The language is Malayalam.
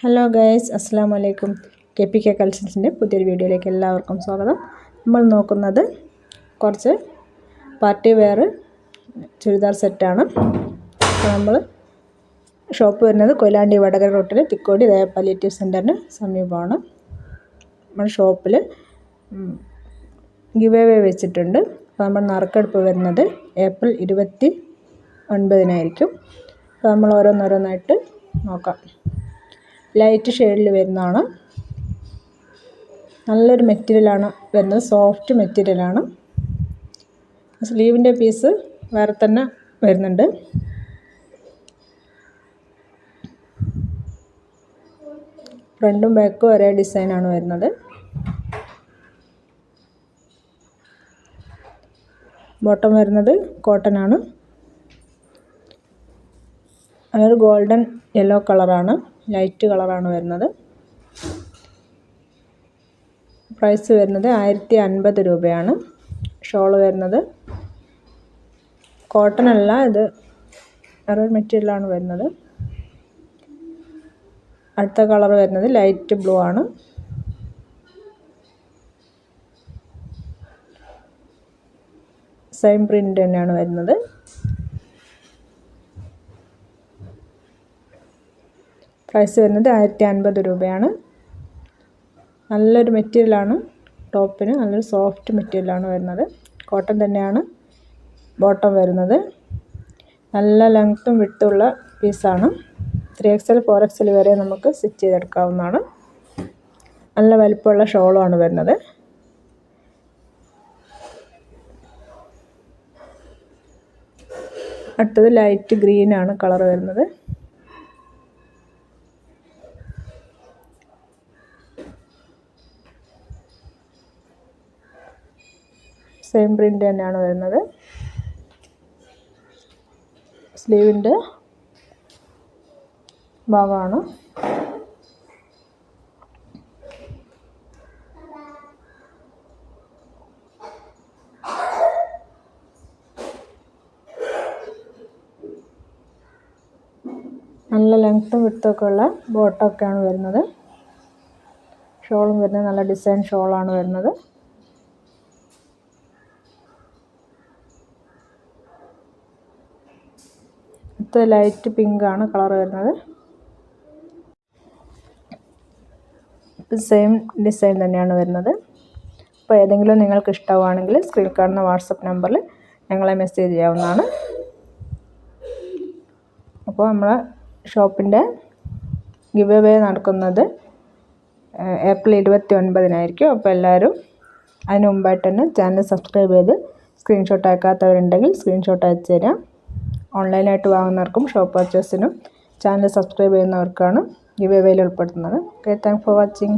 ഹലോ ഗൈസ്, അസ്സലാമു അലൈക്കും. KPK കളക്ഷൻസിൻ്റെ പുതിയൊരു വീഡിയോയിലേക്ക് എല്ലാവർക്കും സ്വാഗതം. നമ്മൾ നോക്കുന്നത് കുറച്ച് പാർട്ടി വെയർ ചുരിദാർ സെറ്റാണ്. നമ്മൾ ഷോപ്പ് വരുന്നത് കൊയിലാണ്ടി വടകര റോട്ടിൽ തിക്കോടി ദയ പാലിയേറ്റീവ് സെൻറ്ററിന് സമീപമാണ്. നമ്മൾ ഷോപ്പിൽ ഗിവ് അവേ വെച്ചിട്ടുണ്ട്. അപ്പോൾ നമ്മൾ നറുക്കെടുപ്പ് വരുന്നത് ഏപ്രിൽ 29-നായിരിക്കും. അപ്പോൾ നമ്മൾ ഓരോന്നോരോന്നായിട്ട് നോക്കാം. ലൈറ്റ് ഷെയ്ഡിൽ വരുന്നതാണ്. നല്ലൊരു മെറ്റീരിയലാണ് വരുന്നത്, സോഫ്റ്റ് മെറ്റീരിയലാണ്. സ്ലീവിൻ്റെ പീസ് വേറെ തന്നെ വരുന്നുണ്ട്. ഫ്രണ്ടും ബാക്കും ഒരേ ഡിസൈനാണ് വരുന്നത്. ബോട്ടം വരുന്നത് കോട്ടൺ ആണ്. അതൊരു ഗോൾഡൻ യെല്ലോ കളറാണ്, ലൈറ്റ് കളറാണ് വരുന്നത്. പ്രൈസ് വരുന്നത് 1050 രൂപയാണ്. ഷോള് വരുന്നത് കോട്ടൺ അല്ല, ഇത് വേറൊരു മെറ്റീരിയലാണ് വരുന്നത്. അടുത്ത കളർ വരുന്നത് ലൈറ്റ് ബ്ലൂ ആണ്. സെയിം പ്രിൻ്റ് തന്നെയാണ് വരുന്നത്. പ്രൈസ് വരുന്നത് 1050 രൂപയാണ്. നല്ലൊരു മെറ്റീരിയലാണ്. ടോപ്പിന് നല്ലൊരു സോഫ്റ്റ് മെറ്റീരിയലാണ് വരുന്നത്. കോട്ടൺ തന്നെയാണ് ബോട്ടം വരുന്നത്. നല്ല ലെങ്ത്തും വിട്ടുള്ള പീസാണ്. 3XL 4XL വരെ നമുക്ക് സ്റ്റിച്ച് ചെയ്തെടുക്കാവുന്നതാണ്. നല്ല വലിപ്പമുള്ള ഷോളുമാണ് വരുന്നത്. അടുത്തത് ലൈറ്റ് ഗ്രീനാണ് കളർ വരുന്നത്. സെയിം പ്രിൻ്റ് തന്നെയാണ് വരുന്നത്. സ്ലീവിൻ്റെ ഭാഗമാണ്. നല്ല ലെങ്ത്തും വിടുത്തൊക്കെ ഉള്ള ബോട്ടമൊക്കെയാണ് വരുന്നത്. ഷോളും വരുന്നത് നല്ല ഡിസൈൻ ഷോളാണ് വരുന്നത്. അടുത്ത ലൈറ്റ് പിങ്ക് ആണ് കളർ വരുന്നത്. സെയിം ഡിസൈൻ തന്നെയാണ് വരുന്നത്. അപ്പോൾ ഏതെങ്കിലും നിങ്ങൾക്ക് ഇഷ്ടമാണെങ്കിൽ സ്ക്രീനിൽ കാണുന്ന വാട്സപ്പ് നമ്പറിൽ ഞങ്ങളെ മെസ്സേജ് ചെയ്യാവുന്നതാണ്. അപ്പോൾ നമ്മളെ ഷോപ്പിൻ്റെ ഗിവ് അവേ നടക്കുന്നത് ഏപ്രിൽ 29-നായിരിക്കും. അപ്പോൾ എല്ലാവരും അതിന് മുമ്പായിട്ട് തന്നെ ചാനൽ സബ്സ്ക്രൈബ് ചെയ്ത് സ്ക്രീൻഷോട്ട് അയക്കാത്തവരുണ്ടെങ്കിൽ സ്ക്രീൻഷോട്ട് അയച്ചു തരാം. ഓൺലൈനായിട്ട് വാങ്ങുന്നവർക്കും ഷോപ്പ് പർച്ചേസിനും ചാനൽ സബ്സ്ക്രൈബ് ചെയ്യുന്നവർക്കാണ് ഗിവ് അവേയിൽ ഉൾപ്പെടുത്തുന്നത്. Okay, thanks for watching.